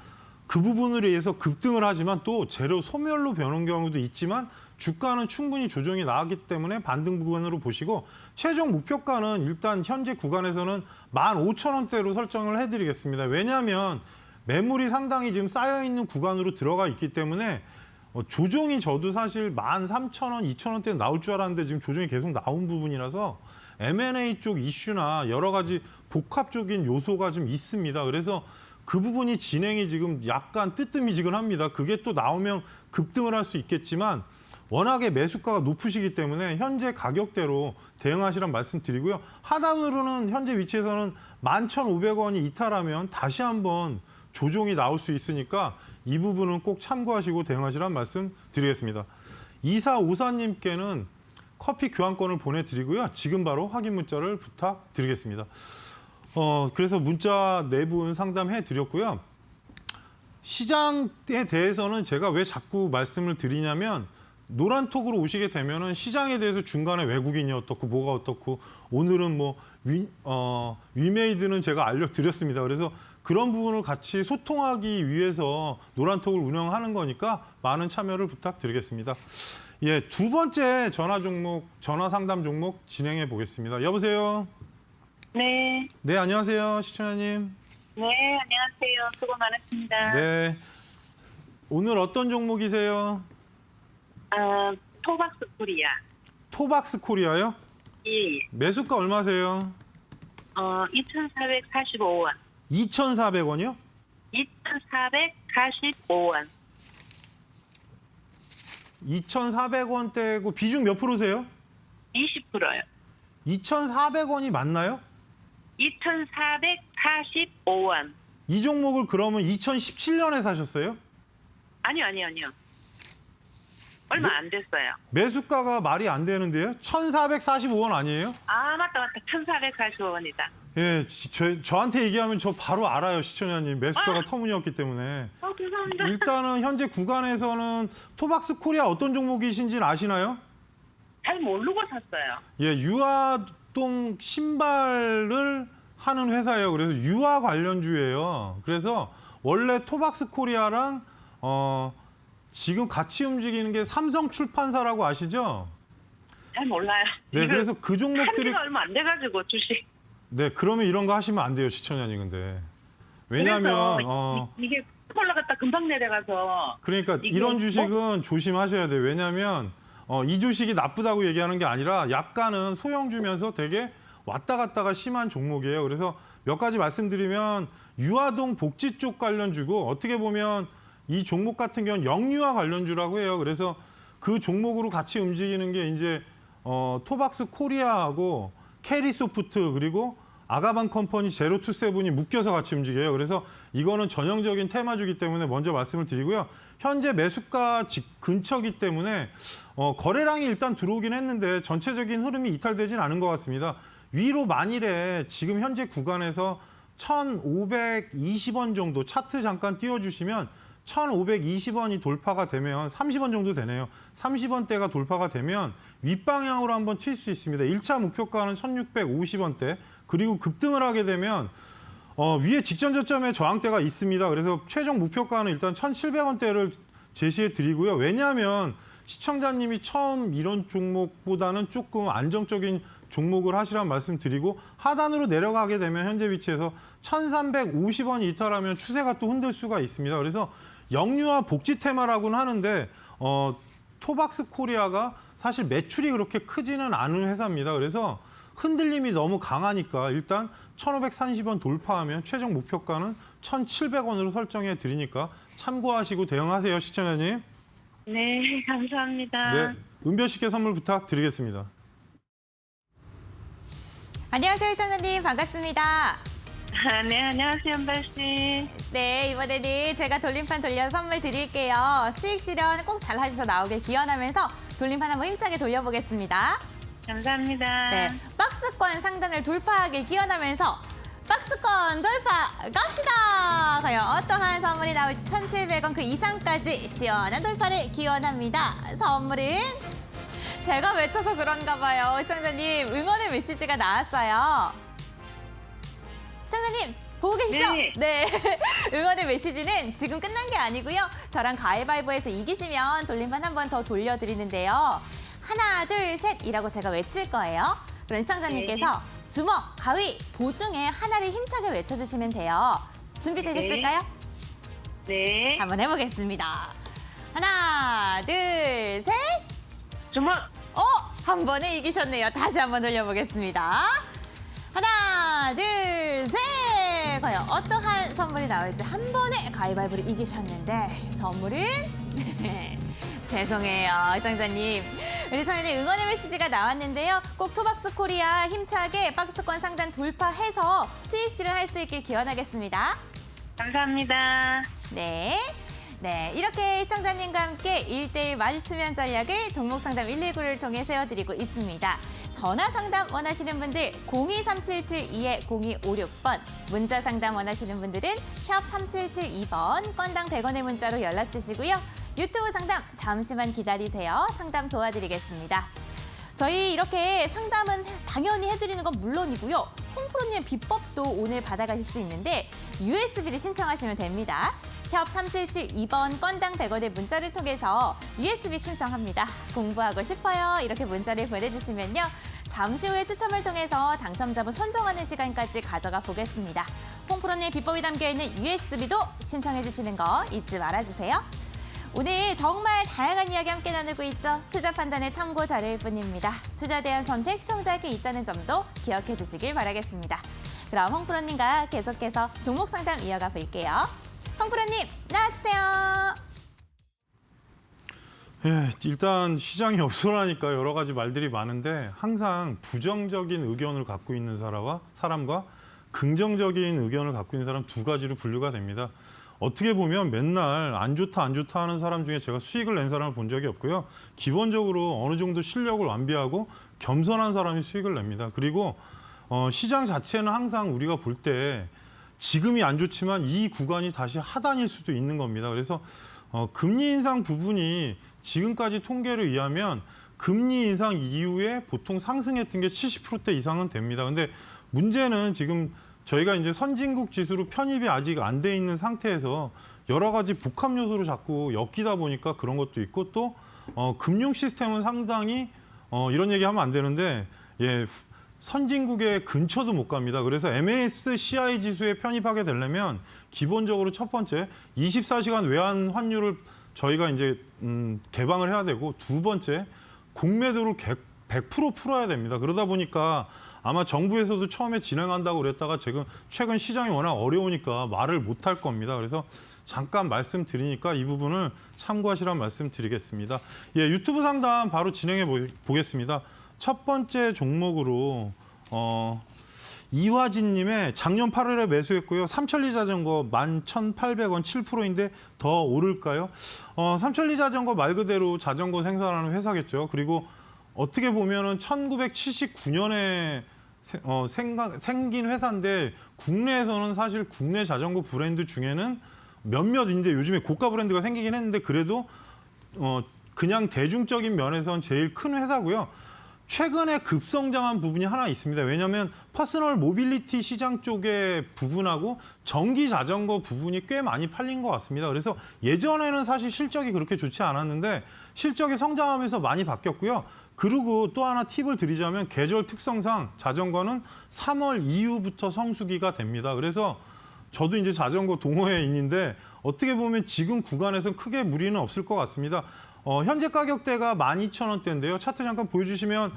그 부분을 위해서 급등을 하지만 또 재료 소멸로 변한 경우도 있지만 주가는 충분히 조정이 나왔기 때문에 반등 구간으로 보시고 최종 목표가는 일단 현재 구간에서는 15,000원대로 설정을 해드리겠습니다. 왜냐하면 매물이 상당히 지금 쌓여있는 구간으로 들어가 있기 때문에 조정이 저도 사실 13,000원, 2,000원대 나올 줄 알았는데 지금 조정이 계속 나온 부분이라서 M&A 쪽 이슈나 여러 가지 복합적인 요소가 좀 있습니다. 그래서 그 부분이 진행이 지금 약간 뜨뜻미지근합니다. 그게 또 나오면 급등을 할 수 있겠지만 워낙에 매수가가 높으시기 때문에 현재 가격대로 대응하시란 말씀드리고요. 하단으로는 현재 위치에서는 11,500원이 이탈하면 다시 한번 조정이 나올 수 있으니까 이 부분은 꼭 참고하시고 대응하시란 말씀 드리겠습니다. 2454님께는 커피 교환권을 보내드리고요. 지금 바로 확인 문자를 부탁드리겠습니다. 그래서 문자 4분 상담해드렸고요. 시장에 대해서는 제가 왜 자꾸 말씀을 드리냐면 노란톡으로 오시게 되면은 시장에 대해서 중간에 외국인이 어떻고 뭐가 어떻고 오늘은 뭐 위메이드는 제가 알려드렸습니다. 그래서 그런 부분을 같이 소통하기 위해서 노란톡을 운영하는 거니까 많은 참여를 부탁드리겠습니다. 예, 2번째 전화 상담 종목 진행해 보겠습니다. 여보세요? 네. 네, 안녕하세요. 시청자님. 네, 안녕하세요. 수고 많으십니다. 네. 오늘 어떤 종목이세요? 토박스 코리아. 토박스 코리아요? 예. 매수가 얼마세요? 2,445원. 2,400원이요? 2,445원. 2,400원대고 비중 몇 프로세요? 20%요. 2,400원이 맞나요? 2,445원. 이 종목을 그러면 2017년에 사셨어요? 아니요. 얼마 안 됐어요. 매수가가 말이 안 되는데요? 1,445원 아니에요? 맞다. 1,445원이다. 예, 저한테 얘기하면 저 바로 알아요, 시청자님. 매수가가 터무니없기 때문에. 죄송합니다. 일단은 현재 구간에서는 토박스 코리아 어떤 종목이신지는 아시나요? 잘 모르고 샀어요. 예, 유아동 신발을 하는 회사예요. 그래서 유아 관련주예요. 그래서 원래 토박스 코리아랑 지금 같이 움직이는 게 삼성 출판사라고 아시죠? 잘 몰라요. 네, 그래서 그 종목들이 한지가 얼마 안 돼가지고 주식. 네, 그러면 이런 거 하시면 안 돼요, 시청자님. 근데 왜냐하면 이게 올라갔다 금방 내려가서 그러니까 이게 이런 주식은 조심하셔야 돼요. 왜냐하면 이 주식이 나쁘다고 얘기하는 게 아니라 약간은 소형주면서 되게 왔다 갔다가 심한 종목이에요. 그래서 몇 가지 말씀드리면 유아동 복지 쪽 관련주고 어떻게 보면 이 종목 같은 경우는 영유아 관련주라고 해요. 그래서 그 종목으로 같이 움직이는 게 이제 토박스 코리아하고 캐리소프트 그리고 아가방 컴퍼니 제로투세븐이 묶여서 같이 움직여요. 그래서 이거는 전형적인 테마주기 때문에 먼저 말씀을 드리고요. 현재 매수가 근처기 때문에 거래량이 일단 들어오긴 했는데 전체적인 흐름이 이탈되진 않은 것 같습니다. 위로 만일에 지금 현재 구간에서 1,520원 정도 차트 잠깐 띄워주시면 1,520원이 돌파가 되면 30원 정도 되네요. 30원대가 돌파가 되면 윗방향으로 한번 튈 수 있습니다. 1차 목표가는 1,650원대. 그리고 급등을 하게 되면 위에 직전 저점에 저항대가 있습니다. 그래서 최종 목표가는 일단 1,700원대를 제시해 드리고요. 왜냐하면 시청자님이 처음 이런 종목보다는 조금 안정적인 종목을 하시라는 말씀 드리고 하단으로 내려가게 되면 현재 위치에서 1,350원이 이탈하면 추세가 또 흔들 수가 있습니다. 그래서 영유아 복지 테마라고는 하는데 토박스 코리아가 사실 매출이 그렇게 크지는 않은 회사입니다. 그래서 흔들림이 너무 강하니까 일단 1,530원 돌파하면 최종 목표가는 1,700원으로 설정해 드리니까 참고하시고 대응하세요, 시청자님. 네, 감사합니다. 네, 은별 씨께 선물 부탁드리겠습니다. 안녕하세요, 시청자님. 반갑습니다. 네, 안녕하세요, 은발씨. 네, 이번에는 제가 돌림판 돌려서 선물 드릴게요. 수익 실현 꼭 잘 하셔서 나오길 기원하면서 돌림판 한번 힘차게 돌려보겠습니다. 감사합니다. 네, 박스권 상단을 돌파하길 기원하면서 박스권 돌파 갑시다. 과연 어떠한 선물이 나올지 1,700원 그 이상까지 시원한 돌파를 기원합니다. 선물은 제가 외쳐서 그런가 봐요. 시청자님 응원의 메시지가 나왔어요. 시청자님 보고 계시죠? 네. 응원의 메시지는 지금 끝난 게 아니고요. 저랑 가위바위보에서 이기시면 돌림판 한 번 더 돌려드리는데요. 하나, 둘, 셋이라고 제가 외칠 거예요. 그럼 시청자님께서 주먹, 가위, 보중에 하나를 힘차게 외쳐주시면 돼요. 준비되셨을까요? 네. 한번 해보겠습니다. 하나, 둘, 셋. 주먹. 한 번에 이기셨네요. 다시 한번 돌려보겠습니다. 하나, 둘, 셋. 과연 어떠한 선물이 나올지 한 번에 가위바위보를 이기셨는데 선물은 죄송해요, 시청자님. 우리 시청자님 응원의 메시지가 나왔는데요. 꼭 토박스 코리아 힘차게 박스권 상단 돌파해서 수익 실현할 수 있길 기원하겠습니다. 감사합니다. 네. 네, 이렇게 시청자님과 함께 1대1 맞춤형 전략을 종목 상담 119를 통해 세워드리고 있습니다. 전화 상담 원하시는 분들 023772-0256번, 문자 상담 원하시는 분들은 샵 3772번, 건당 100원의 문자로 연락 주시고요. 유튜브 상담 잠시만 기다리세요. 상담 도와드리겠습니다. 저희 이렇게 상담은 당연히 해드리는 건 물론이고요. 홍프로님의 비법도 오늘 받아가실 수 있는데 USB를 신청하시면 됩니다. 샵 3772번 건당 100원의 문자를 통해서 USB 신청합니다. 공부하고 싶어요. 이렇게 문자를 보내주시면요. 잠시 후에 추첨을 통해서 당첨자분 선정하는 시간까지 가져가 보겠습니다. 홍프로님의 비법이 담겨있는 USB도 신청해 주시는 거 잊지 말아주세요. 오늘 정말 다양한 이야기 함께 나누고 있죠. 투자 판단의 참고 자료일 뿐입니다. 투자에 대한 선택 시청자에게 있다는 점도 기억해 주시길 바라겠습니다. 그럼 홍프로님과 계속해서 종목 상담 이어가 볼게요. 홍프로님 나와주세요. 예, 일단 시장이 없어라니까 여러 가지 말들이 많은데 항상 부정적인 의견을 갖고 있는 사람과 긍정적인 의견을 갖고 있는 사람 두 가지로 분류가 됩니다. 어떻게 보면 맨날 안 좋다 하는 사람 중에 제가 수익을 낸 사람을 본 적이 없고요. 기본적으로 어느 정도 실력을 완비하고 겸손한 사람이 수익을 냅니다. 그리고 시장 자체는 항상 우리가 볼 때 지금이 안 좋지만 이 구간이 다시 하단일 수도 있는 겁니다. 그래서 금리 인상 부분이 지금까지 통계를 의하면 금리 인상 이후에 보통 상승했던 게 70%대 이상은 됩니다. 근데 문제는 지금 저희가 이제 선진국 지수로 편입이 아직 안 돼 있는 상태에서 여러 가지 복합 요소를 자꾸 엮이다 보니까 그런 것도 있고 또 금융 시스템은 상당히 이런 얘기하면 안 되는데 선진국의 근처도 못 갑니다. 그래서 MSCI 지수에 편입하게 되려면 기본적으로 첫 번째 24시간 외환 환율을 저희가 이제 개방을 해야 되고 두 번째 공매도를 100% 풀어야 됩니다. 그러다 보니까 아마 정부에서도 처음에 진행한다고 그랬다가 지금 최근 시장이 워낙 어려우니까 말을 못 할 겁니다. 그래서 잠깐 말씀드리니까 이 부분을 참고하시라는 말씀 드리겠습니다. 예, 유튜브 상담 바로 진행해 보겠습니다. 첫 번째 종목으로 이화진님의 작년 8월에 매수했고요. 삼천리 자전거 11,800원 7%인데 더 오를까요? 삼천리 자전거 말 그대로 자전거 생산하는 회사겠죠. 그리고 어떻게 보면은 1979년에 생긴 회사인데 국내에서는 사실 국내 자전거 브랜드 중에는 몇몇인데 요즘에 고가 브랜드가 생기긴 했는데 그래도 그냥 대중적인 면에서는 제일 큰 회사고요. 최근에 급성장한 부분이 하나 있습니다. 왜냐하면 퍼스널 모빌리티 시장 쪽의 부분하고 전기 자전거 부분이 꽤 많이 팔린 것 같습니다. 그래서 예전에는 사실 실적이 그렇게 좋지 않았는데 실적이 성장하면서 많이 바뀌었고요. 그리고 또 하나 팁을 드리자면 계절 특성상 자전거는 3월 이후부터 성수기가 됩니다. 그래서 저도 이제 자전거 동호회인인데 어떻게 보면 지금 구간에서는 크게 무리는 없을 것 같습니다. 현재 가격대가 12,000원대인데요. 차트 잠깐 보여주시면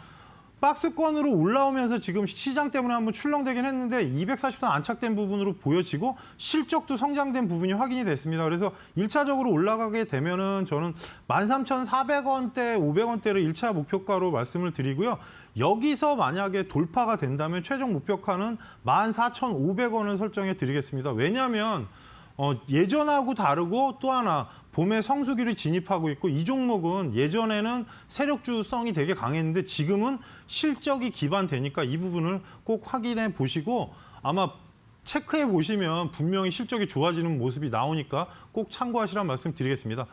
박스권으로 올라오면서 지금 시장 때문에 한번 출렁되긴 했는데 240선 안착된 부분으로 보여지고 실적도 성장된 부분이 확인이 됐습니다. 그래서 1차적으로 올라가게 되면은 저는 13,400원대, 500원대를 1차 목표가로 말씀을 드리고요. 여기서 만약에 돌파가 된다면 최종 목표가는 14,500원을 설정해 드리겠습니다. 왜냐하면 예전하고 다르고 또 하나 봄에 성수기를 진입하고 있고 이 종목은 예전에는 세력주성이 되게 강했는데 지금은 실적이 기반되니까 이 부분을 꼭 확인해 보시고 아마 체크해 보시면 분명히 실적이 좋아지는 모습이 나오니까 꼭 참고하시라는 말씀 드리겠습니다.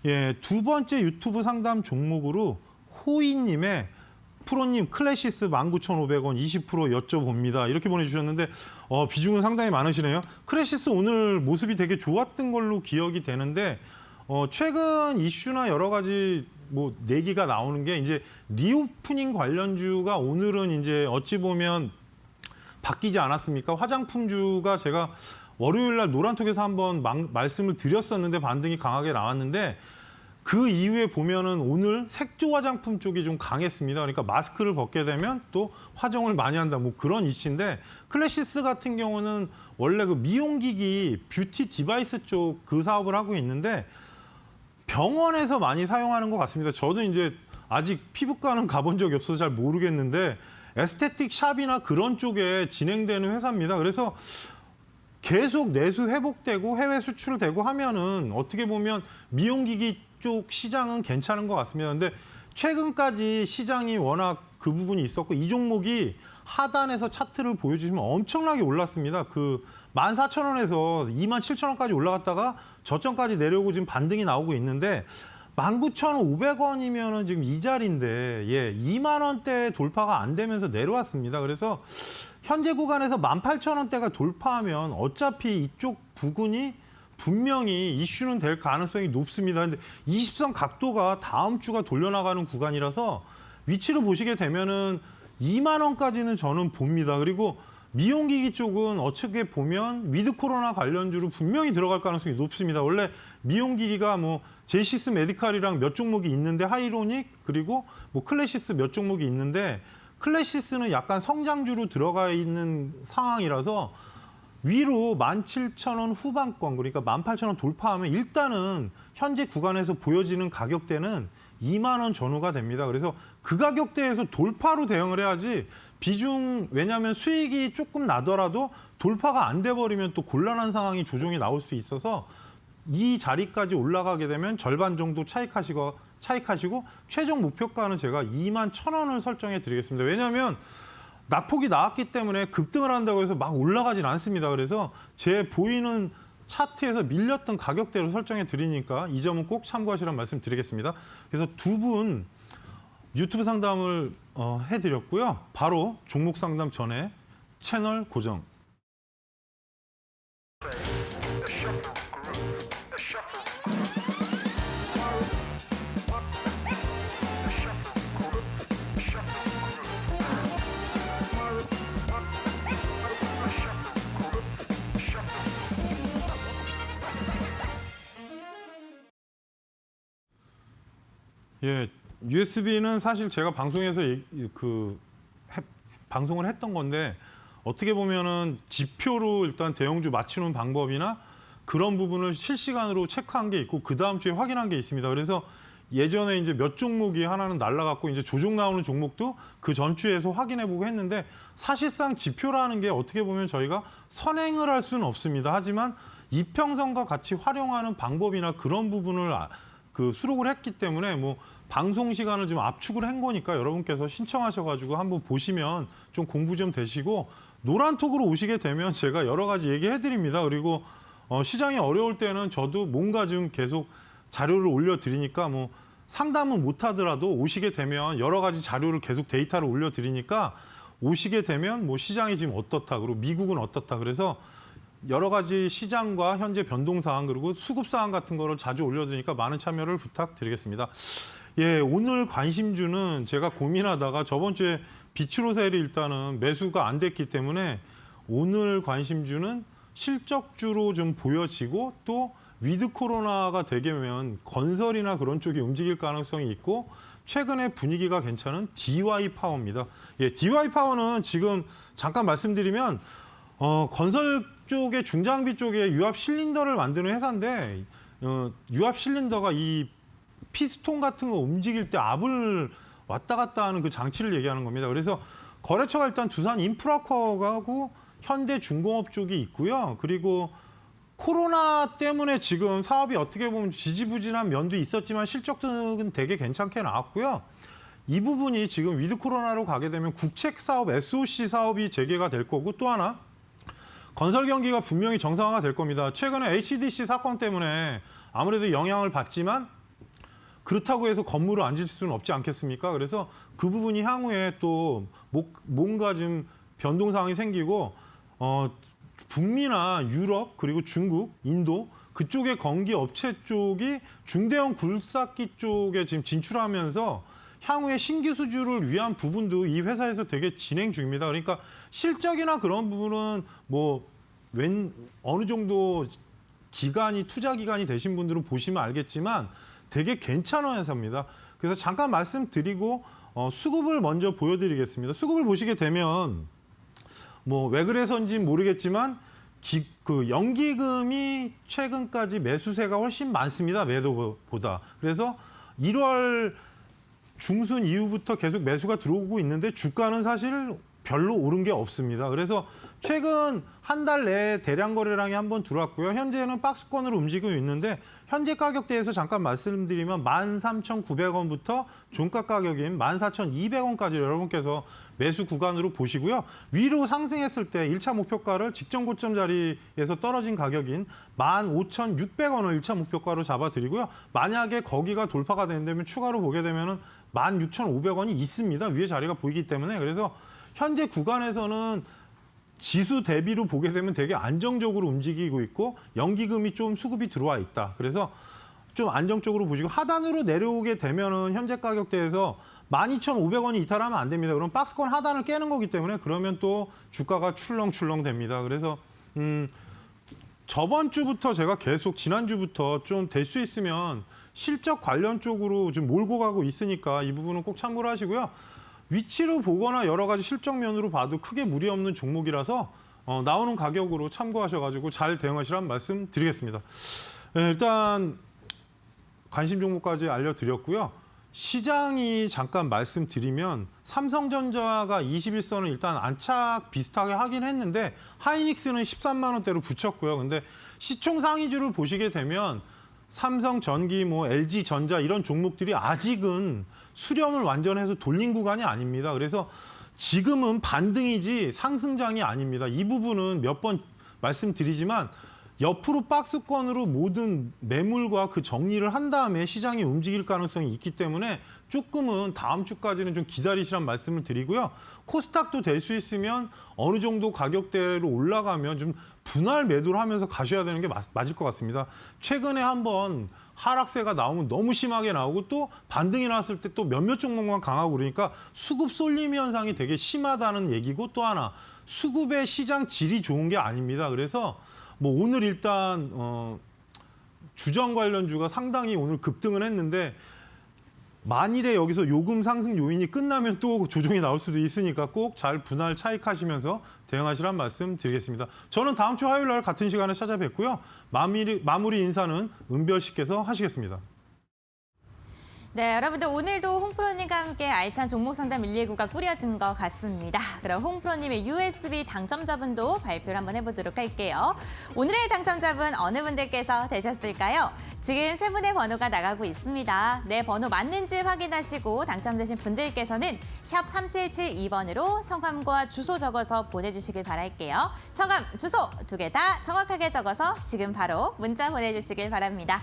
예, 두 번째 유튜브 상담 종목으로 호이님의 프로님 클래시스 19,500원 20% 여쭤봅니다. 이렇게 보내주셨는데 비중은 상당히 많으시네요. 클래시스 오늘 모습이 되게 좋았던 걸로 기억이 되는데 최근 이슈나 여러 가지 내기가 나오는 게 이제 리오프닝 관련주가 오늘은 이제 어찌 보면 바뀌지 않았습니까? 화장품주가 제가 월요일 날 노란톡에서 한번 말씀을 드렸었는데 반등이 강하게 나왔는데 그 이후에 보면은 오늘 색조 화장품 쪽이 좀 강했습니다. 그러니까 마스크를 벗게 되면 또 화장을 많이 한다. 그런 이슈인데 클래시스 같은 경우는 원래 그 미용기기 뷰티 디바이스 쪽 그 사업을 하고 있는데 병원에서 많이 사용하는 것 같습니다. 저도 이제 아직 피부과는 가본 적이 없어서 잘 모르겠는데 에스테틱 샵이나 그런 쪽에 진행되는 회사입니다. 그래서 계속 내수 회복되고 해외 수출되고 하면은 어떻게 보면 미용기기 쪽 시장은 괜찮은 것 같습니다. 근데 최근까지 시장이 워낙 그 부분이 있었고 이 종목이 하단에서 차트를 보여주시면 엄청나게 올랐습니다. 그 14,000원에서 27,000원까지 올라갔다가 저점까지 내려오고 지금 반등이 나오고 있는데 19,500원이면은 지금 이 자리인데 2만 원대 돌파가 안 되면서 내려왔습니다. 그래서 현재 구간에서 18,000원대가 돌파하면 어차피 이쪽 부근이 분명히 이슈는 될 가능성이 높습니다. 근데 20선 각도가 다음 주가 돌려나가는 구간이라서 위치를 보시게 되면은 2만 원까지는 저는 봅니다. 그리고 미용기기 쪽은 어떻게 보면 위드 코로나 관련주로 분명히 들어갈 가능성이 높습니다. 원래 미용기기가 뭐 제시스 메디칼이랑 몇 종목이 있는데 하이로닉 그리고 뭐 클래시스 몇 종목이 있는데 클래시스는 약간 성장주로 들어가 있는 상황이라서 위로 17,000원 후반권 그러니까 18,000원 돌파하면 일단은 현재 구간에서 보여지는 가격대는 2만 원 전후가 됩니다. 그래서 그 가격대에서 돌파로 대응을 해야지 비중 왜냐하면 수익이 조금 나더라도 돌파가 안 돼버리면 또 곤란한 상황이 조정이 나올 수 있어서 이 자리까지 올라가게 되면 절반 정도 차익하시고 최종 목표가는 제가 2만 1,000원을 설정해 드리겠습니다. 왜냐하면 낙폭이 나왔기 때문에 급등을 한다고 해서 막 올라가진 않습니다. 그래서 제 보이는 차트에서 밀렸던 가격대로 설정해 드리니까 이 점은 꼭 참고하시라는 말씀 드리겠습니다. 그래서 두 분 유튜브 상담을 해드렸고요. 바로 종목 상담 전에 채널 고정. 예, USB는 사실 제가 방송에서 방송을 했던 건데 어떻게 보면은 지표로 일단 대형주 맞추는 방법이나 그런 부분을 실시간으로 체크한 게 있고 그 다음 주에 확인한 게 있습니다. 그래서 예전에 이제 몇 종목이 하나는 날라갔고 이제 조정 나오는 종목도 그 전주에서 확인해보고 했는데 사실상 지표라는 게 어떻게 보면 저희가 선행을 할 수는 없습니다. 하지만 이평선과 같이 활용하는 방법이나 그런 부분을 수록을 했기 때문에 뭐 방송 시간을 좀 압축을 한 거니까 여러분께서 신청하셔가지고 한번 보시면 좀 공부 좀 되시고 노란톡으로 오시게 되면 제가 여러 가지 얘기해드립니다. 그리고 시장이 어려울 때는 저도 뭔가 좀 계속 자료를 올려드리니까 뭐 상담은 못하더라도 오시게 되면 여러 가지 자료를 계속 데이터를 올려드리니까 오시게 되면 뭐 시장이 지금 어떻다 그리고 미국은 어떻다 그래서 여러 가지 시장과 현재 변동 사항 그리고 수급 사항 같은 거를 자주 올려드리니까 많은 참여를 부탁드리겠습니다. 예, 오늘 관심주는 제가 고민하다가 저번 주에 비츠로셀이 일단은 매수가 안 됐기 때문에 오늘 관심주는 실적주로 좀 보여지고 또 위드 코로나가 되면 건설이나 그런 쪽이 움직일 가능성이 있고 최근에 분위기가 괜찮은 DY 파워입니다. 예, DY 파워는 지금 잠깐 말씀드리면 건설 쪽의 중장비 쪽에 유압 실린더를 만드는 회사인데 유압 실린더가 이 피스톤 같은 거 움직일 때 압을 왔다 갔다 하는 그 장치를 얘기하는 겁니다. 그래서 거래처가 일단 두산 인프라코어하고 현대중공업 쪽이 있고요. 그리고 코로나 때문에 지금 사업이 어떻게 보면 지지부진한 면도 있었지만 실적은 되게 괜찮게 나왔고요. 이 부분이 지금 위드 코로나로 가게 되면 국책 사업, SOC 사업이 재개가 될 거고 또 하나 건설 경기가 분명히 정상화가 될 겁니다. 최근에 HDC 사건 때문에 아무래도 영향을 받지만 그렇다고 해서 건물을 안 짓을 수는 없지 않겠습니까? 그래서 그 부분이 향후에 또 뭔가 좀 변동 상황이 생기고 북미나 유럽 그리고 중국, 인도 그쪽의 건기 업체 쪽이 중대형 굴삭기 쪽에 지금 진출하면서 향후에 신규 수주를 위한 부분도 이 회사에서 되게 진행 중입니다. 그러니까 실적이나 그런 부분은 뭐 어느 정도 투자 기간이 되신 분들은 보시면 알겠지만 되게 괜찮은 회사입니다. 그래서 잠깐 말씀드리고 수급을 먼저 보여드리겠습니다. 수급을 보시게 되면 뭐 왜 그래서인지 모르겠지만 연기금이 최근까지 매수세가 훨씬 많습니다. 매도보다. 그래서 1월 중순 이후부터 계속 매수가 들어오고 있는데 주가는 사실 별로 오른 게 없습니다. 그래서 최근 한 달 내에 대량 거래량이 한번 들어왔고요. 현재는 박스권으로 움직이고 있는데 현재 가격대에서 잠깐 말씀드리면 13,900원부터 종가 가격인 14,200원까지 여러분께서 매수 구간으로 보시고요. 위로 상승했을 때 1차 목표가를 직전 고점 자리에서 떨어진 가격인 15,600원을 1차 목표가로 잡아드리고요. 만약에 거기가 돌파가 된다면 추가로 보게 되면은 16,500원이 있습니다. 위에 자리가 보이기 때문에. 그래서 현재 구간에서는 지수 대비로 보게 되면 되게 안정적으로 움직이고 있고 연기금이 좀 수급이 들어와 있다. 그래서 좀 안정적으로 보시고 하단으로 내려오게 되면은 현재 가격대에서 12,500원이 이탈하면 안 됩니다. 그럼 박스권 하단을 깨는 거기 때문에 그러면 또 주가가 출렁출렁 됩니다. 그래서 저번 주부터 제가 계속 지난주부터 좀 될 수 있으면 실적 관련 쪽으로 좀 몰고 가고 있으니까 이 부분은 꼭 참고를 하시고요. 위치로 보거나 여러 가지 실적면으로 봐도 크게 무리 없는 종목이라서 나오는 가격으로 참고하셔가지고 잘 대응하시라는 말씀 드리겠습니다. 네, 일단 관심 종목까지 알려드렸고요. 시장이 잠깐 말씀드리면 삼성전자가 21선을 일단 안착 비슷하게 하긴 했는데 하이닉스는 13만 원대로 붙였고요. 근데 시총 상위주를 보시게 되면 삼성전기, LG전자 이런 종목들이 아직은 수렴을 완전해서 돌린 구간이 아닙니다. 그래서 지금은 반등이지 상승장이 아닙니다. 이 부분은 몇 번 말씀드리지만 옆으로 박스권으로 모든 매물과 그 정리를 한 다음에 시장이 움직일 가능성이 있기 때문에 조금은 다음 주까지는 좀 기다리시란 말씀을 드리고요. 코스닥도 될 수 있으면 어느 정도 가격대로 올라가면 좀 분할 매도를 하면서 가셔야 되는 게 맞을 것 같습니다. 최근에 한번 하락세가 나오면 너무 심하게 나오고 또 반등이 나왔을 때 또 몇몇 종목만 강하고 그러니까 수급 쏠림 현상이 되게 심하다는 얘기고 또 하나 수급의 시장 질이 좋은 게 아닙니다. 그래서 오늘 일단 주정 관련주가 상당히 오늘 급등을 했는데 만일에 여기서 요금 상승 요인이 끝나면 또 조정이 나올 수도 있으니까 꼭 잘 분할 차익하시면서 대응하시란 말씀 드리겠습니다. 저는 다음 주 화요일 날 같은 시간에 찾아뵙고요. 마무리 인사는 은별 씨께서 하시겠습니다. 네, 여러분들 오늘도 홍프로님과 함께 알찬 종목 상담 119가 꾸려진 것 같습니다. 그럼 홍프로님의 USB 당첨자분도 발표를 한번 해보도록 할게요. 오늘의 당첨자분 어느 분들께서 되셨을까요? 지금 세 분의 번호가 나가고 있습니다. 내 번호 맞는지 확인하시고 당첨되신 분들께서는 샵 3772번으로 성함과 주소 적어서 보내주시길 바랄게요. 성함, 주소 두 개 다 정확하게 적어서 지금 바로 문자 보내주시길 바랍니다.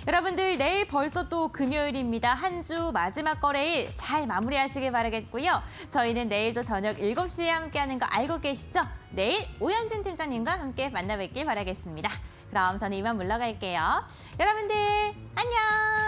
여러분들 내일 벌써 또 금요일입니다. 한 주 마지막 거래일 잘 마무리하시길 바라겠고요. 저희는 내일도 저녁 7시에 함께하는 거 알고 계시죠? 내일 오현진 팀장님과 함께 만나 뵙길 바라겠습니다. 그럼 저는 이만 물러갈게요. 여러분들 안녕!